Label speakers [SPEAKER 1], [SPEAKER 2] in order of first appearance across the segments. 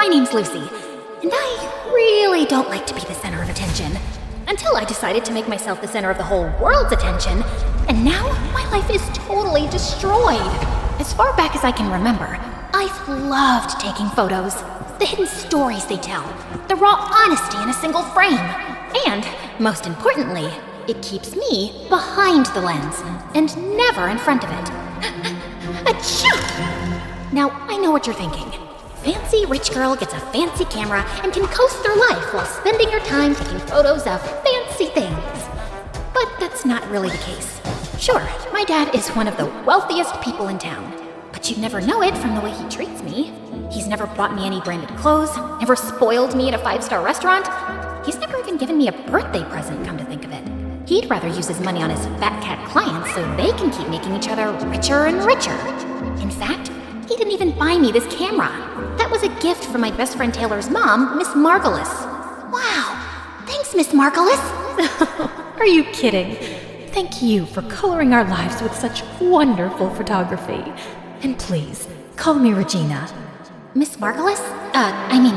[SPEAKER 1] my name's Lucy, and I really don't like to be the center of attention. Until I decided to make myself the center of the whole world's attention, and now my life is totally destroyed. As far back as I can remember, I've loved taking photos, the hidden stories they tell, the raw honesty in a single frame, and, most importantly, it keeps me behind the lens and never in front of it. Achoo! Now, I know what you're thinking. Fancy rich girl gets a fancy camera and can coast through life while spending her time taking photos of fancy things. But that's not really the case. Sure, my dad is one of the wealthiest people in town, but you'd never know it from the way he treats me. He's never bought me any branded clothes, never spoiled me at a 5-star restaurant. He's never even given me a birthday present, come to think of it. He'd rather use his money on his fat cat clients so they can keep making each other richer and richer. In fact, he didn't even buy me this camera. That was a gift from my best friend Taylor's mom, Miss Margulis. Wow, thanks, Miss Margulis.
[SPEAKER 2] Are you kidding? Thank you for coloring our lives with such wonderful photography. And please, call me Regina.
[SPEAKER 1] Miss Margulis?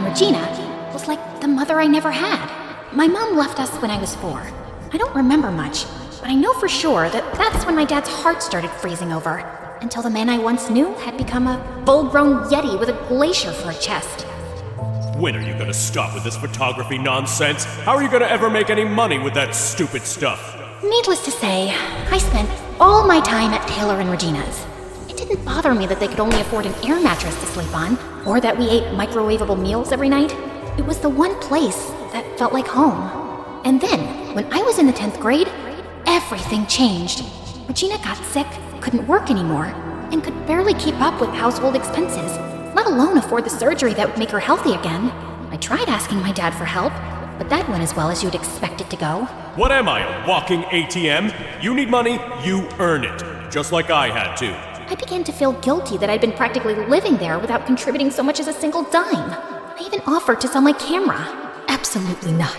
[SPEAKER 1] Regina, was like the mother I never had. My mom left us when I was 4. I don't remember much, but I know for sure that that's when my dad's heart started freezing over, until the man I once knew had become a full-grown yeti with a glacier for a chest.
[SPEAKER 3] When are you gonna stop with this photography nonsense? How are you gonna ever make any money with that stupid stuff?
[SPEAKER 1] Needless to say, I spent all my time at Taylor and Regina's. It didn't bother me that they could only afford an air mattress to sleep on, or that we ate microwavable meals every night. It was the one place that felt like home. And then, when I was in the 10th grade, everything changed. Regina got sick, couldn't work anymore, and could barely keep up with household expenses, let alone afford the surgery that would make her healthy again. I tried asking my dad for help, but that went as well as you'd expect it to go.
[SPEAKER 3] What am I, a walking ATM? You need money, you earn it. Just like I had to.
[SPEAKER 1] I began to feel guilty that I'd been practically living there without contributing so much as a single dime. I even offered to sell my camera.
[SPEAKER 2] Absolutely not.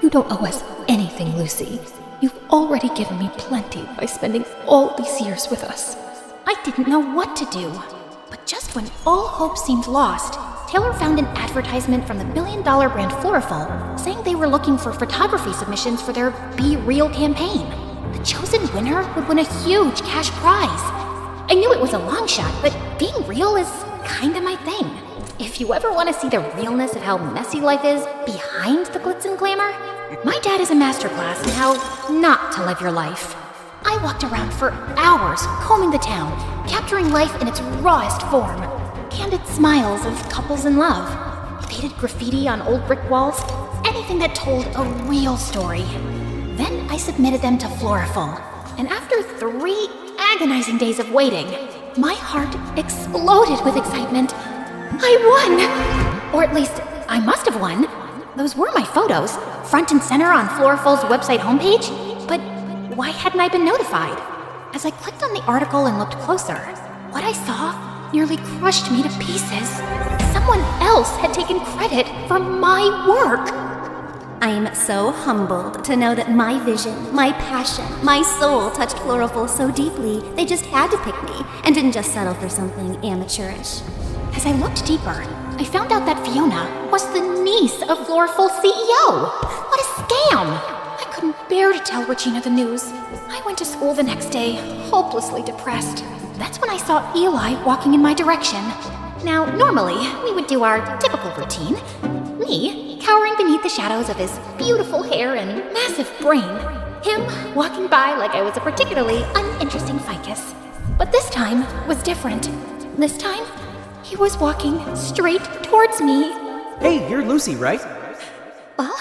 [SPEAKER 2] You don't owe us anything, Lucy. You've already given me plenty by spending all these years with us.
[SPEAKER 1] I didn't know what to do. But just when all hope seemed lost, Taylor found an advertisement from the billion-dollar brand Florifol saying they were looking for photography submissions for their Be Real campaign. The chosen winner would win a huge cash prize. I knew it was a long shot, but being real is kinda my thing. If you ever want to see the realness of how messy life is behind the glitz and glamour, my dad is a masterclass in how not to live your life. I walked around for hours combing the town, capturing life in its rawest form. Candid smiles of couples in love, faded graffiti on old brick walls, anything that told a real story. Then I submitted them to Florifol, and after 3 agonizing days of waiting, my heart exploded with excitement. I won! Or at least, I must have won. Those were my photos, front and center on Florifol's website homepage, but why hadn't I been notified? As I clicked on the article and looked closer, what I saw nearly crushed me to pieces. Someone else had taken credit for my work.
[SPEAKER 4] I am so humbled to know that my vision, my passion, my soul touched Florifol so deeply, they just had to pick me and didn't just settle for something amateurish.
[SPEAKER 1] As I looked deeper, I found out that Fiona was the niece of Florifol's CEO. What a scam! I couldn't bear to tell Regina the news. I went to school the next day, hopelessly depressed. That's when I saw Eli walking in my direction. Now, normally, we would do our typical routine. Me, cowering beneath the shadows of his beautiful hair and massive brain. Him walking by like I was a particularly uninteresting ficus. But this time was different. This time, he was walking straight towards me.
[SPEAKER 5] Hey, you're Lucy, right?
[SPEAKER 1] Well,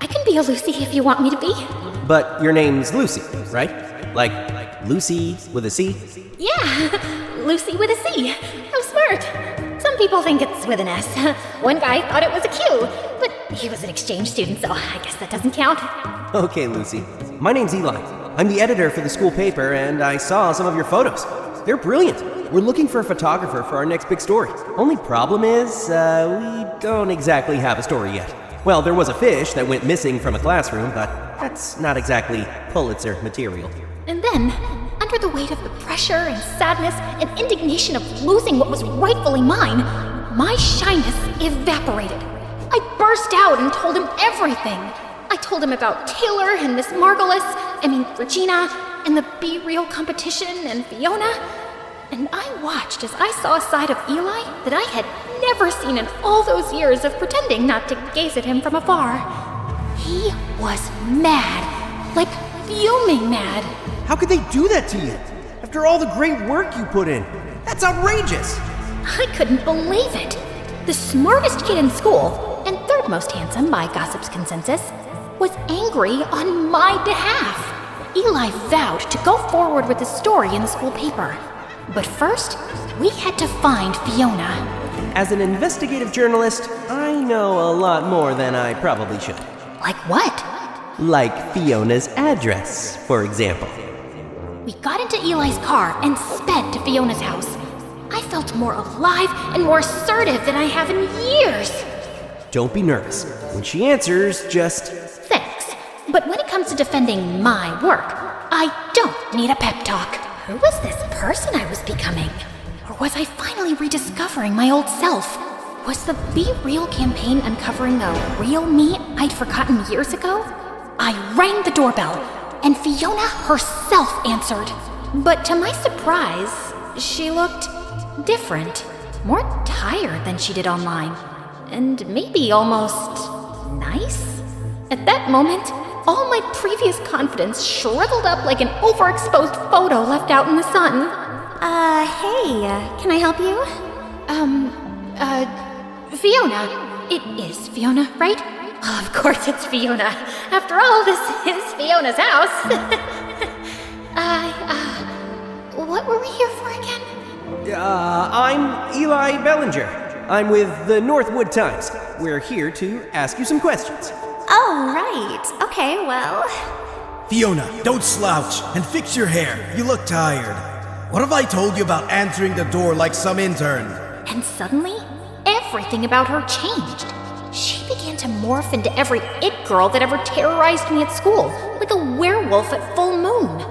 [SPEAKER 1] I can be a Lucy if you want me to be.
[SPEAKER 5] But your name's Lucy, right? Like Lucy with a C?
[SPEAKER 1] Yeah, Lucy with a C. How smart. Some people think it's with an S. One guy thought it was a Q, but he was an exchange student, so I guess that doesn't count.
[SPEAKER 5] Okay, Lucy. My name's Eli. I'm the editor for the school paper, and I saw some of your photos. They're brilliant. We're looking for a photographer for our next big story. Only problem is, we don't exactly have a story yet. Well, there was a fish that went missing from a classroom, but that's not exactly Pulitzer material.
[SPEAKER 1] And then, under the weight of the pressure and sadness and indignation of losing what was rightfully mine, my shyness evaporated. I burst out and told him everything. I told him about Taylor and Miss Regina, and the Be Real competition and Fiona. And I watched as I saw a side of Eli that I had never seen in all those years of pretending not to gaze at him from afar. He was mad, like fuming mad.
[SPEAKER 5] How could they do that to you? After all the great work you put in? That's outrageous!
[SPEAKER 1] I couldn't believe it. The smartest kid in school, and third most handsome by gossip's consensus, was angry on my behalf. Eli vowed to go forward with the story in the school paper. But first, we had to find Fiona.
[SPEAKER 5] As an investigative journalist, I know a lot more than I probably should.
[SPEAKER 1] Like what?
[SPEAKER 5] Like Fiona's address, for example.
[SPEAKER 1] We got into Eli's car and sped to Fiona's house. I felt more alive and more assertive than I have in years.
[SPEAKER 5] Don't be nervous. When she answers, just...
[SPEAKER 1] Thanks. But when it comes to defending my work, I don't need a pep talk. Who was this person I was becoming? Or was I finally rediscovering my old self? Was the Be Real campaign uncovering the real me I'd forgotten years ago? I rang the doorbell, and Fiona herself answered. But to my surprise, she looked different, more tired than she did online, and maybe almost nice. At that moment, all my previous confidence shriveled up like an overexposed photo left out in the sun.
[SPEAKER 4] Hey, can I help you?
[SPEAKER 1] Fiona. It is Fiona, right? Of course it's Fiona. After all, this is Fiona's house. What were we here for again?
[SPEAKER 5] I'm Eli Bellinger. I'm with the Northwood Times. We're here to ask you some questions.
[SPEAKER 4] Oh, right. Okay, well...
[SPEAKER 6] Fiona, don't slouch and fix your hair. You look tired. What have I told you about answering the door like some intern?
[SPEAKER 1] And suddenly, everything about her changed. She began to morph into every it girl that ever terrorized me at school, like a werewolf at full moon.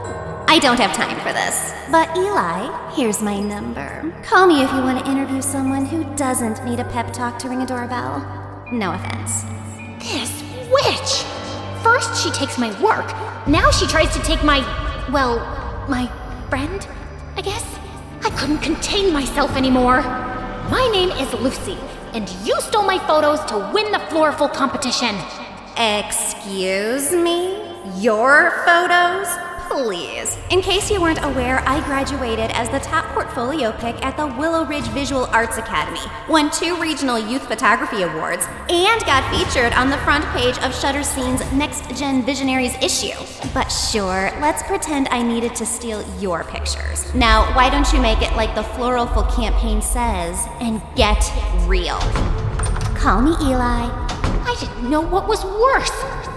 [SPEAKER 4] I don't have time for this. But Eli, here's my number. Call me if you want to interview someone who doesn't need a pep talk to ring a doorbell. No offense.
[SPEAKER 1] This witch! First she takes my work, now she tries to take my friend, I guess? I couldn't contain myself anymore. My name is Lucy, and you stole my photos to win the Floriful competition.
[SPEAKER 4] Excuse me? Your photos? Please. In case you weren't aware, I graduated as the top portfolio pick at the Willow Ridge Visual Arts Academy, won 2 regional youth photography awards, and got featured on the front page of Shutterstone's Next Gen Visionaries issue. But sure, let's pretend I needed to steal your pictures. Now, why don't you make it like the Floriful campaign says, and get real? Call me Eli.
[SPEAKER 1] I didn't know what was worse,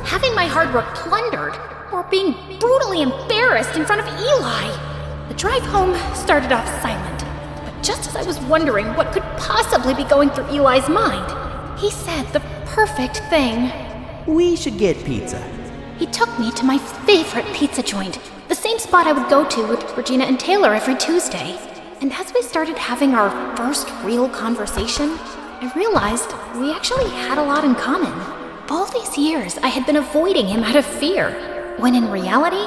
[SPEAKER 1] having my hard work plundered, or being brutally embarrassed in front of Eli. The drive home started off silent, but just as I was wondering what could possibly be going through Eli's mind, he said the perfect thing.
[SPEAKER 5] We should get pizza.
[SPEAKER 1] He took me to my favorite pizza joint, the same spot I would go to with Regina and Taylor every Tuesday. And as we started having our first real conversation, I realized we actually had a lot in common. All these years, I had been avoiding him out of fear, when in reality,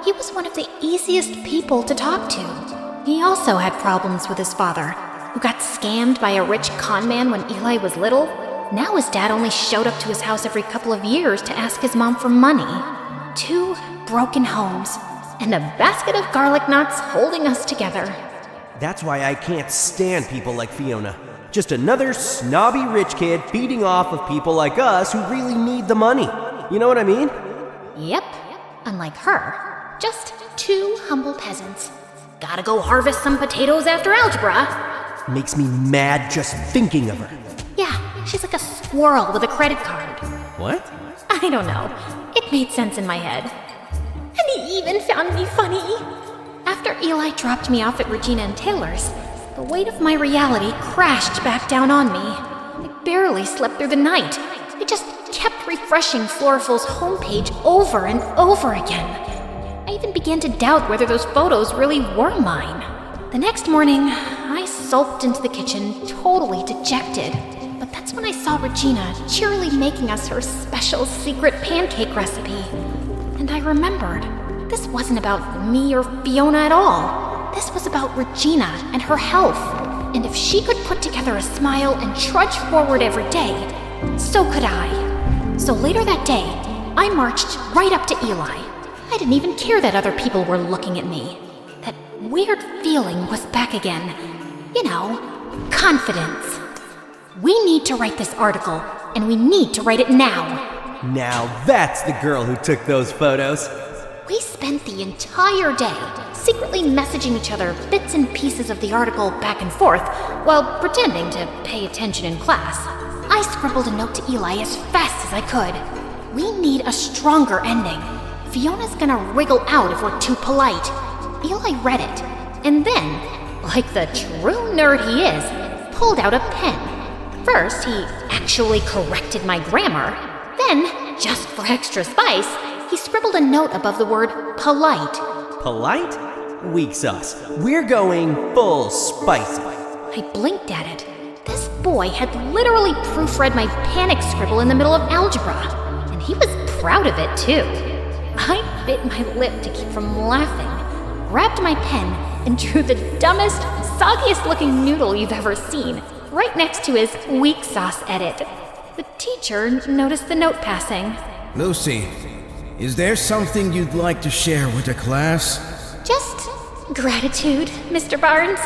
[SPEAKER 1] he was one of the easiest people to talk to. He also had problems with his father, who got scammed by a rich con man when Eli was little. Now his dad only showed up to his house every couple of years to ask his mom for money. 2 broken homes, and a basket of garlic knots holding us together.
[SPEAKER 5] That's why I can't stand people like Fiona. Just another snobby rich kid feeding off of people like us who really need the money. You know what I mean?
[SPEAKER 1] Yep, unlike her, just 2 humble peasants. Gotta go harvest some potatoes after algebra.
[SPEAKER 5] Makes me mad just thinking of her.
[SPEAKER 1] Yeah, she's like a squirrel with a credit card.
[SPEAKER 5] What?
[SPEAKER 1] I don't know. It made sense in my head. And he even found me funny. After Eli dropped me off at Regina and Taylor's, the weight of my reality crashed back down on me. I barely slept through the night. I just kept refreshing Floriful's homepage over and over again. I even began to doubt whether those photos really were mine. The next morning, I sulked into the kitchen, totally dejected. But that's when I saw Regina cheerily making us her special secret pancake recipe. And I remembered, this wasn't about me or Fiona at all. This was about Regina and her health. And if she could put together a smile and trudge forward every day, so could I. So later that day, I marched right up to Eli. I didn't even care that other people were looking at me. That weird feeling was back again. You know, confidence. We need to write this article, and we need to write it now.
[SPEAKER 5] Now that's the girl who took those photos.
[SPEAKER 1] We spent the entire day secretly messaging each other bits and pieces of the article back and forth while pretending to pay attention in class. I scribbled a note to Eli as fast as I could. We need a stronger ending. Fiona's gonna wriggle out if we're too polite. Eli read it, and then, like the true nerd he is, pulled out a pen. First, he actually corrected my grammar. Then, just for extra spice, he scribbled a note above the word polite.
[SPEAKER 5] Polite? Weak sauce. We're going full spicy.
[SPEAKER 1] I blinked at it. This boy had literally proofread my panic scribble in the middle of algebra, and he was proud of it too. I bit my lip to keep from laughing, grabbed my pen, and drew the dumbest, soggiest looking noodle you've ever seen, right next to his weak sauce edit. The teacher noticed the note passing.
[SPEAKER 6] Lucy, is there something you'd like to share with the class?
[SPEAKER 1] Just gratitude, Mr. Barnes,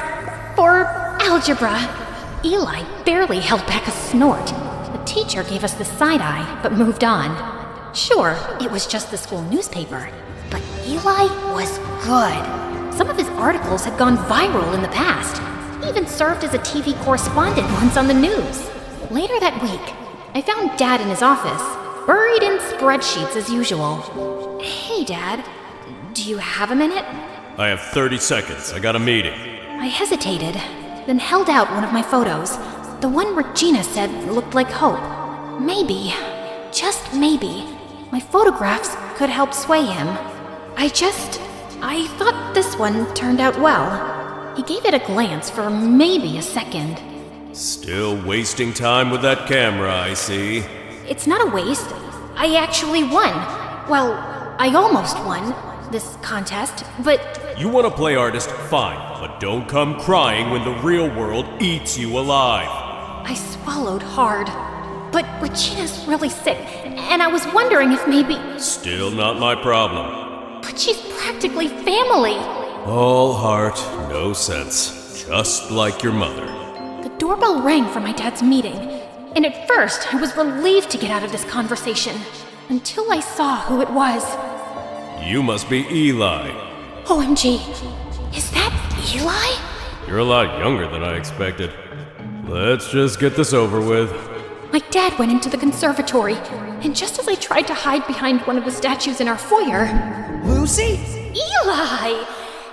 [SPEAKER 1] for algebra. Eli barely held back a snort. The teacher gave us the side eye, but moved on. Sure, it was just the school newspaper, but Eli was good. Some of his articles had gone viral in the past. He even served as a TV correspondent once on the news. Later that week, I found Dad in his office, buried in spreadsheets as usual. Hey, Dad, do you have a minute?
[SPEAKER 3] I have 30 seconds. I got a meeting.
[SPEAKER 1] I hesitated, then held out one of my photos, the one Regina said looked like hope. Maybe, just maybe, my photographs could help sway him. I thought this one turned out well. He gave it a glance for maybe a second.
[SPEAKER 3] Still wasting time with that camera, I see.
[SPEAKER 1] It's not a waste. I actually won. Well, I almost won this contest, but
[SPEAKER 3] You want to play artist? Fine, but don't come crying when the real world eats you alive.
[SPEAKER 1] I swallowed hard. But Regina's really sick, and I was wondering if maybe...
[SPEAKER 3] Still not my problem.
[SPEAKER 1] But she's practically family.
[SPEAKER 3] All heart, no sense. Just like your mother.
[SPEAKER 1] The doorbell rang for my dad's meeting, and at first I was relieved to get out of this conversation, until I saw who it was.
[SPEAKER 3] You must be Eli.
[SPEAKER 1] OMG, is that Eli?
[SPEAKER 3] You're a lot younger than I expected. Let's just get this over with.
[SPEAKER 1] My dad went into the conservatory, and just as I tried to hide behind one of the statues in our foyer...
[SPEAKER 5] Lucy?
[SPEAKER 1] Eli!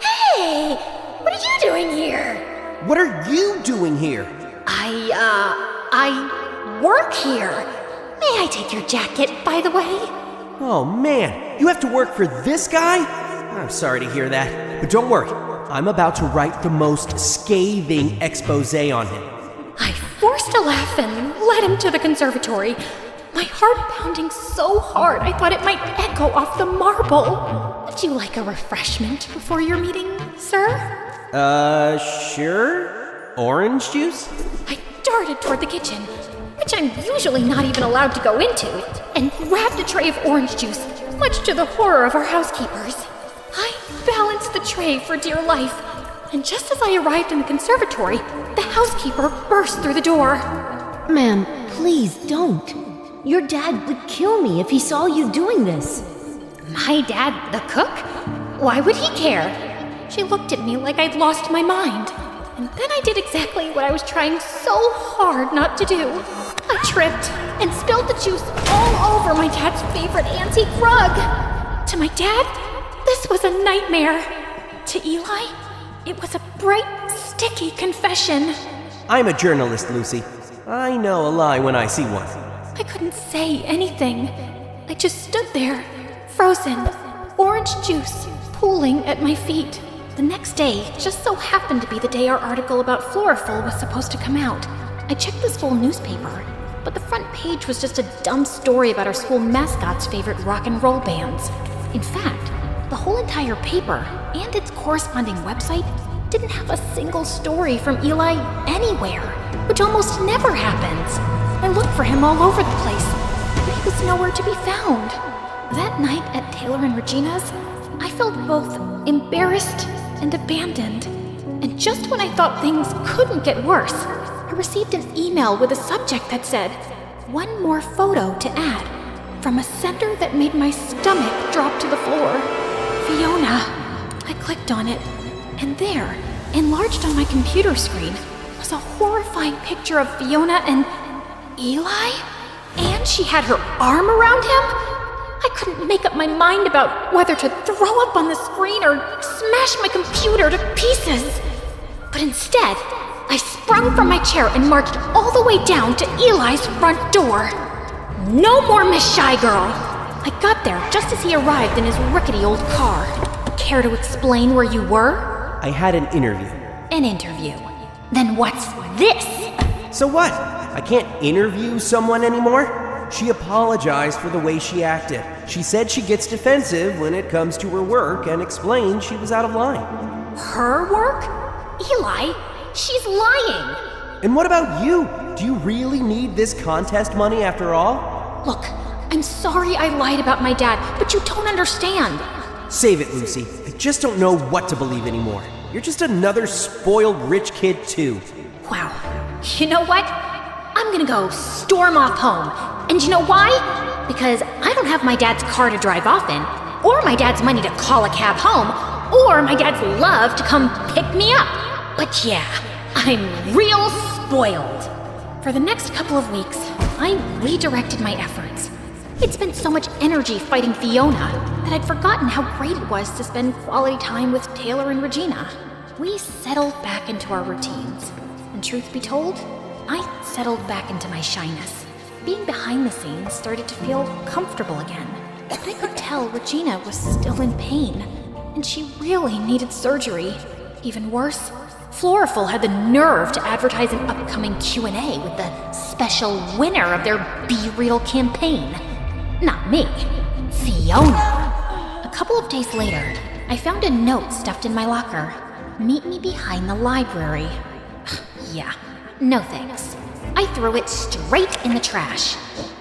[SPEAKER 1] Hey! What are you doing here?
[SPEAKER 5] What are you doing here?
[SPEAKER 1] I work here. May I take your jacket, by the way?
[SPEAKER 5] Oh man, you have to work for this guy? I'm sorry to hear that, but don't worry. I'm about to write the most scathing expose on him.
[SPEAKER 1] I forced a laugh and led him to the conservatory, my heart pounding so hard I thought it might echo off the marble. Would you like a refreshment before your meeting, sir?
[SPEAKER 5] Sure? Orange juice?
[SPEAKER 1] I darted toward the kitchen, which I'm usually not even allowed to go into, and grabbed a tray of orange juice, much to the horror of our housekeepers. I balanced the tray for dear life, and just as I arrived in the conservatory, the housekeeper burst through the door.
[SPEAKER 7] Ma'am, please don't. Your dad would kill me if he saw you doing this.
[SPEAKER 1] My dad, the cook? Why would he care? She looked at me like I'd lost my mind. And then I did exactly what I was trying so hard not to do. I tripped and spilled the juice all over my dad's favorite antique rug. To my dad, this was a nightmare. To Eli, it was a bright, sticky confession.
[SPEAKER 5] I'm a journalist, Lucy. I know a lie when I see one.
[SPEAKER 1] I couldn't say anything. I just stood there, frozen, orange juice pooling at my feet. The next day just so happened to be the day our article about Floriful was supposed to come out. I checked the school newspaper, but the front page was just a dumb story about our school mascot's favorite rock and roll bands. In fact, the whole entire paper and its corresponding website didn't have a single story from Eli anywhere, which almost never happens. I looked for him all over the place, but he was nowhere to be found. That night at Taylor and Regina's, I felt both embarrassed and abandoned. And just when I thought things couldn't get worse, I received an email with a subject that said, "One more photo to add," from a sender that made my stomach drop to the floor. Fiona. I clicked on it, and there, enlarged on my computer screen, was a horrifying picture of Fiona and Eli? And she had her arm around him? I couldn't make up my mind about whether to throw up on the screen or smash my computer to pieces. But instead, I sprung from my chair and marched all the way down to Eli's front door. No more Miss Shy Girl! I got there just as he arrived in his rickety old car. Care to explain where you were?
[SPEAKER 5] I had an interview.
[SPEAKER 1] An interview. Then what's this?
[SPEAKER 5] So what? I can't interview someone anymore? She apologized for the way she acted. She said she gets defensive when it comes to her work and explained she was out of line.
[SPEAKER 1] Her work? Eli, she's lying.
[SPEAKER 5] And what about you? Do you really need this contest money after all?
[SPEAKER 1] Look, I'm sorry I lied about my dad, but you don't understand.
[SPEAKER 5] Save it, Lucy. I just don't know what to believe anymore. You're just another spoiled rich kid, too.
[SPEAKER 1] Wow. You know what? I'm gonna go storm off home. And you know why? Because I don't have my dad's car to drive off in, or my dad's money to call a cab home, or my dad's love to come pick me up. But yeah, I'm real spoiled. For the next couple of weeks, I redirected my efforts. I'd spent so much energy fighting Fiona that I'd forgotten how great it was to spend quality time with Taylor and Regina. We settled back into our routines. And truth be told, I settled back into my shyness. Being behind the scenes started to feel comfortable again. But I could tell Regina was still in pain, and she really needed surgery. Even worse, Floriful had the nerve to advertise an upcoming Q&A with the special winner of their Be Real campaign. Not me, Fiona. A couple of days later, I found a note stuffed in my locker. Meet me behind the library. Yeah, no thanks. I threw it straight in the trash.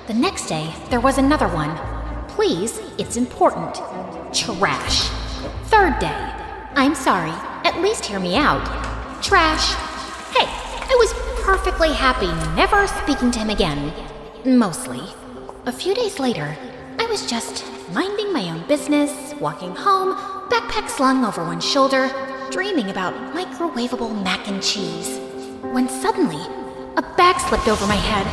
[SPEAKER 1] The next day, there was another one. Please, it's important. Trash. Third day. I'm sorry, at least hear me out. Trash. Hey, I was perfectly happy never speaking to him again. Mostly. A few days later, I was just minding my own business, walking home, backpack slung over one shoulder, dreaming about microwavable mac and cheese. When suddenly, a bag slipped over my head.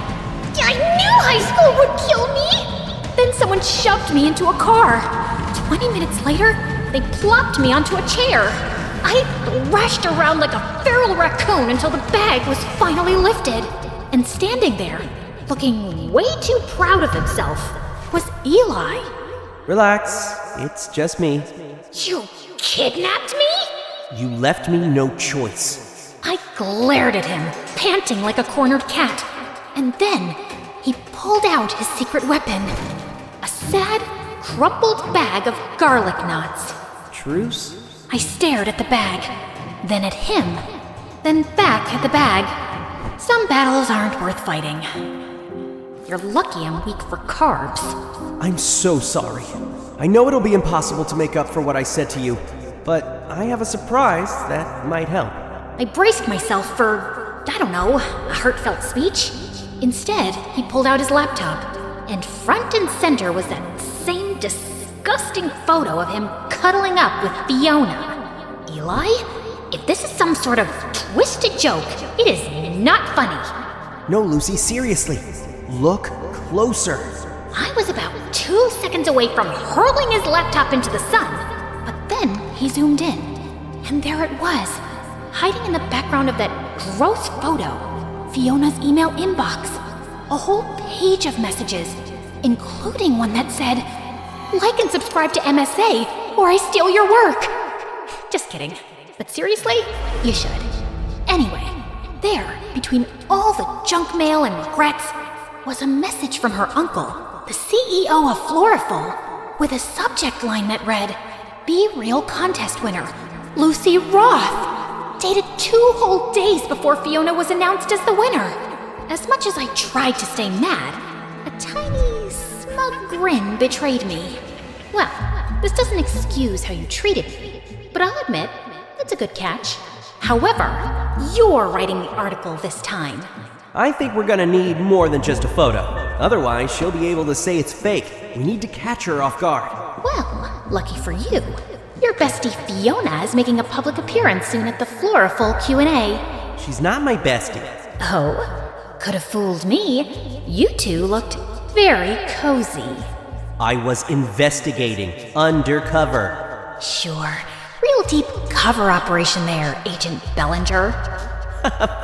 [SPEAKER 1] I knew high school would kill me! Then someone shoved me into a car. 20 minutes later, they plopped me onto a chair. I thrashed around like a feral raccoon until the bag was finally lifted. And standing there, looking way too proud of himself, was Eli.
[SPEAKER 5] Relax, it's just me.
[SPEAKER 1] You kidnapped me?
[SPEAKER 5] You left me no choice.
[SPEAKER 1] I glared at him, panting like a cornered cat. And then he pulled out his secret weapon. A sad, crumpled bag of garlic knots.
[SPEAKER 5] Truce?
[SPEAKER 1] I stared at the bag, then at him, then back at the bag. Some battles aren't worth fighting. You're lucky I'm weak for carbs.
[SPEAKER 5] I'm so sorry. I know it'll be impossible to make up for what I said to you, but I have a surprise that might help.
[SPEAKER 1] I braced myself for, I don't know, a heartfelt speech. Instead, he pulled out his laptop, and front and center was that same disgusting photo of him cuddling up with Fiona. Eli? If this is some sort of twisted joke, it is not funny.
[SPEAKER 5] No, Lucy, seriously. Look closer.
[SPEAKER 1] I was about 2 seconds away from hurling his laptop into the sun, but then he zoomed in, and there it was, hiding in the background of that gross photo, Fiona's email inbox. A whole page of messages, including one that said, "Like and subscribe to MSA, or I steal your work." Just kidding. But seriously, you should. Anyway, there, between all the junk mail and regrets, was a message from her uncle, the CEO of Floriful, with a subject line that read, Be Real contest winner, Lucy Roth, dated 2 whole days before Fiona was announced as the winner. As much as I tried to stay mad, a tiny, smug grin betrayed me. Well, this doesn't excuse how you treated me, but I'll admit, it's a good catch. However, you're writing the article this time.
[SPEAKER 5] I think we're gonna need more than just a photo. Otherwise, she'll be able to say it's fake. We need to catch her off guard.
[SPEAKER 1] Well, lucky for you, your bestie Fiona is making a public appearance soon at the Floriful Q&A.
[SPEAKER 5] She's not my bestie.
[SPEAKER 1] Oh, could have fooled me. You two looked very cozy.
[SPEAKER 5] I was investigating undercover.
[SPEAKER 1] Sure, real deep cover operation there, Agent Bellinger.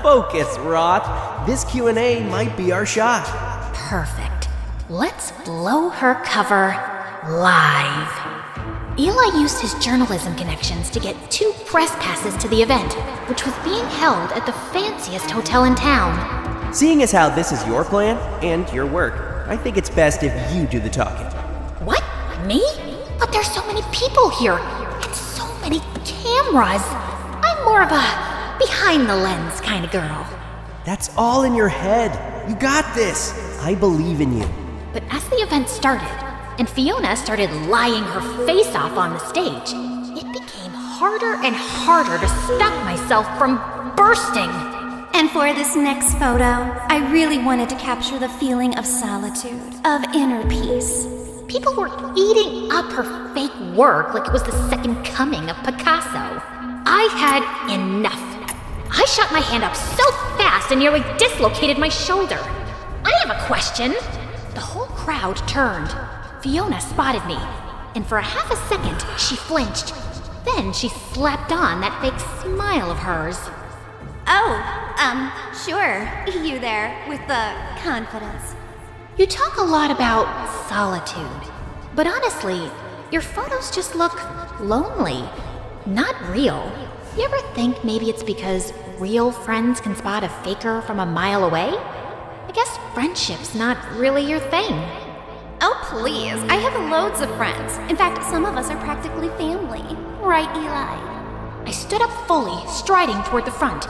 [SPEAKER 5] Focus, Roth. This Q&A might be our shot.
[SPEAKER 1] Perfect. Let's blow her cover live. Eli used his journalism connections to get 2 press passes to the event, which was being held at the fanciest hotel in town.
[SPEAKER 5] Seeing as how this is your plan and your work, I think it's best if you do the talking.
[SPEAKER 1] What? Me? But there's so many people here, and so many cameras. I'm more of a behind the lens kind of girl.
[SPEAKER 5] That's all in your head. You got this. I believe in you.
[SPEAKER 1] But as the event started, and Fiona started lying her face off on the stage, it became harder and harder to stop myself from bursting.
[SPEAKER 4] And for this next photo, I really wanted to capture the feeling of solitude, of inner peace.
[SPEAKER 1] People were eating up her fake work like it was the second coming of Picasso. I had enough. I shot my hand up so fast and nearly dislocated my shoulder. I have a question. The whole crowd turned. Fiona spotted me, and for a half a second, she flinched. Then she slapped on that fake smile of hers.
[SPEAKER 4] Oh, sure. You there, with the confidence.
[SPEAKER 1] You talk a lot about solitude, but honestly, your photos just look lonely, not real. You ever think maybe it's because real friends can spot a faker from a mile away? I guess friendship's not really your thing.
[SPEAKER 4] Oh, please. I have loads of friends. In fact, some of us are practically family. Right, Eli?
[SPEAKER 1] I stood up fully, striding toward the front,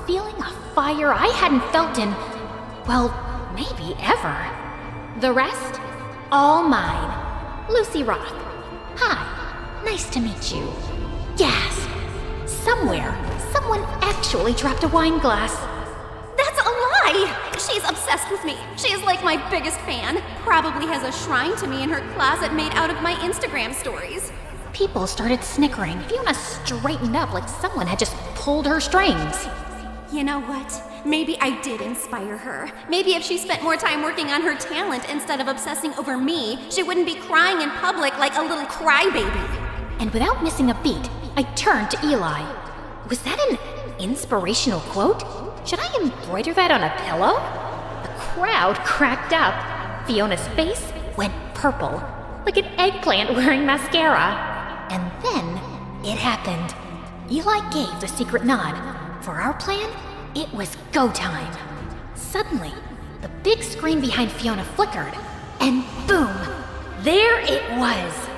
[SPEAKER 1] feeling a fire I hadn't felt in, well, maybe ever. The rest? All mine. Lucy Roth. Hi. Nice to meet you. Gasp. Somewhere, someone actually dropped a wine glass.
[SPEAKER 4] That's a lie! She's obsessed with me. She is like my biggest fan. Probably has a shrine to me in her closet made out of my Instagram stories.
[SPEAKER 1] People started snickering. Fiona straightened up like someone had just pulled her strings.
[SPEAKER 4] You know what? Maybe I did inspire her. Maybe if she spent more time working on her talent instead of obsessing over me, she wouldn't be crying in public like a little crybaby.
[SPEAKER 1] And without missing a beat, I turned to Eli. Was that an inspirational quote? Should I embroider that on a pillow? The crowd cracked up. Fiona's face went purple, like an eggplant wearing mascara. And then it happened. Eli gave the secret nod. For our plan, it was go time. Suddenly, the big screen behind Fiona flickered, and boom, there it was.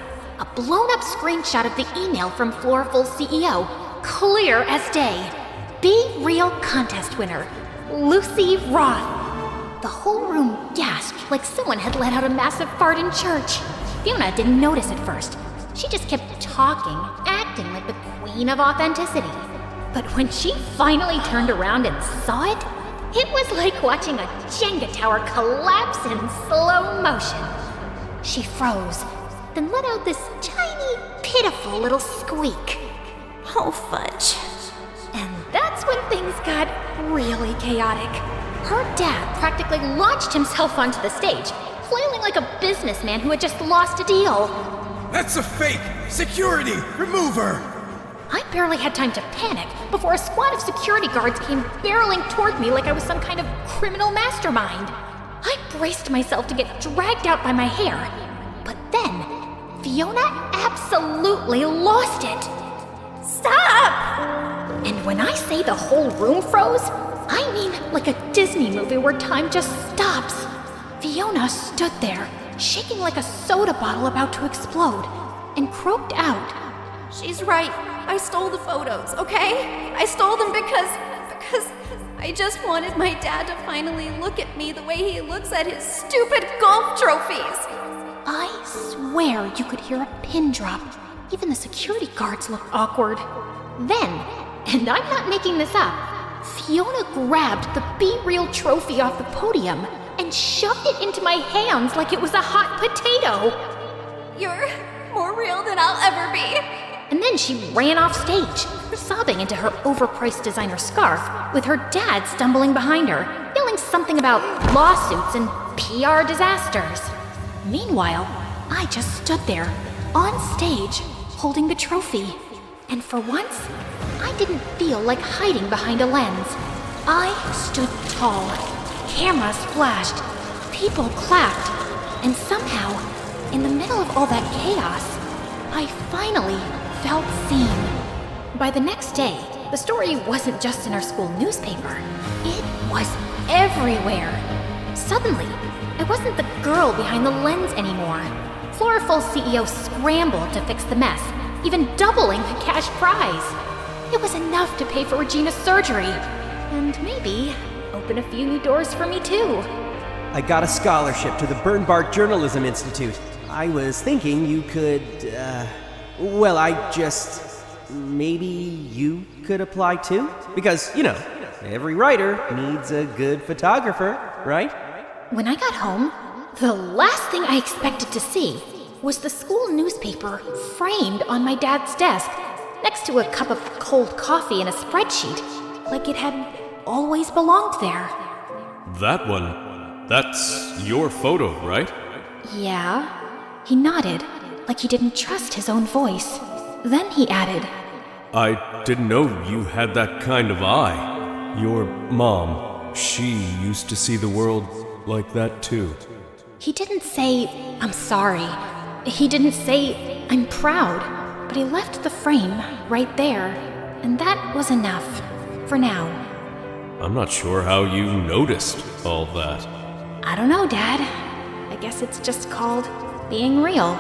[SPEAKER 1] A blown-up screenshot of the email from Floriful's CEO, clear as day. Be Real contest winner, Lucy Roth. The whole room gasped like someone had let out a massive fart in church. Fiona didn't notice at first. She just kept talking, acting like the queen of authenticity. But when she finally turned around and saw it, it was like watching a Jenga tower collapse in slow motion. She froze, then let out this tiny, pitiful little squeak.
[SPEAKER 4] Oh, fudge.
[SPEAKER 1] And that's when things got really chaotic. Her dad practically launched himself onto the stage, flailing like a businessman who had just lost a deal.
[SPEAKER 6] That's a fake! Security! Remove her!
[SPEAKER 1] I barely had time to panic before a squad of security guards came barreling toward me like I was some kind of criminal mastermind. I braced myself to get dragged out by my hair, but then Fiona absolutely lost it.
[SPEAKER 4] Stop!
[SPEAKER 1] And when I say the whole room froze, I mean like a Disney movie where time just stops. Fiona stood there, shaking like a soda bottle about to explode, and croaked out.
[SPEAKER 4] She's right. I stole the photos, okay? I stole them because I just wanted my dad to finally look at me the way he looks at his stupid golf trophies.
[SPEAKER 1] I swear you could hear a pin drop. Even the security guards looked awkward. Then, and I'm not making this up, Fiona grabbed the Be Real trophy off the podium and shoved it into my hands like it was a hot potato.
[SPEAKER 4] You're more real than I'll ever be.
[SPEAKER 1] And then she ran off stage, sobbing into her overpriced designer scarf, with her dad stumbling behind her, yelling something about lawsuits and PR disasters. Meanwhile, I just stood there, on stage, holding the trophy. And for once, I didn't feel like hiding behind a lens. I stood tall. Cameras flashed. People clapped. And somehow, in the middle of all that chaos, I finally felt seen. By the next day, the story wasn't just in our school newspaper. It was everywhere. Suddenly, I wasn't the girl behind the lens anymore. Floriful's CEO scrambled to fix the mess, even doubling the cash prize. It was enough to pay for Regina's surgery, and maybe open a few new doors for me too.
[SPEAKER 5] I got a scholarship to the Bernbart Journalism Institute. I was thinking you could, maybe you could apply too? Because, every writer needs a good photographer, right?
[SPEAKER 1] When I got home, the last thing I expected to see was the school newspaper framed on my dad's desk, next to a cup of cold coffee and a spreadsheet, like it had always belonged there.
[SPEAKER 3] That one, that's your photo, right?
[SPEAKER 1] Yeah. He nodded, like he didn't trust his own voice. Then he added,
[SPEAKER 3] I didn't know you had that kind of eye. Your mom, she used to see the world like that too.
[SPEAKER 1] He didn't say, I'm sorry. He didn't say, I'm proud. But he left the frame right there. And that was enough. For now.
[SPEAKER 3] I'm not sure how you noticed all that.
[SPEAKER 1] I don't know, Dad. I guess it's just called being real.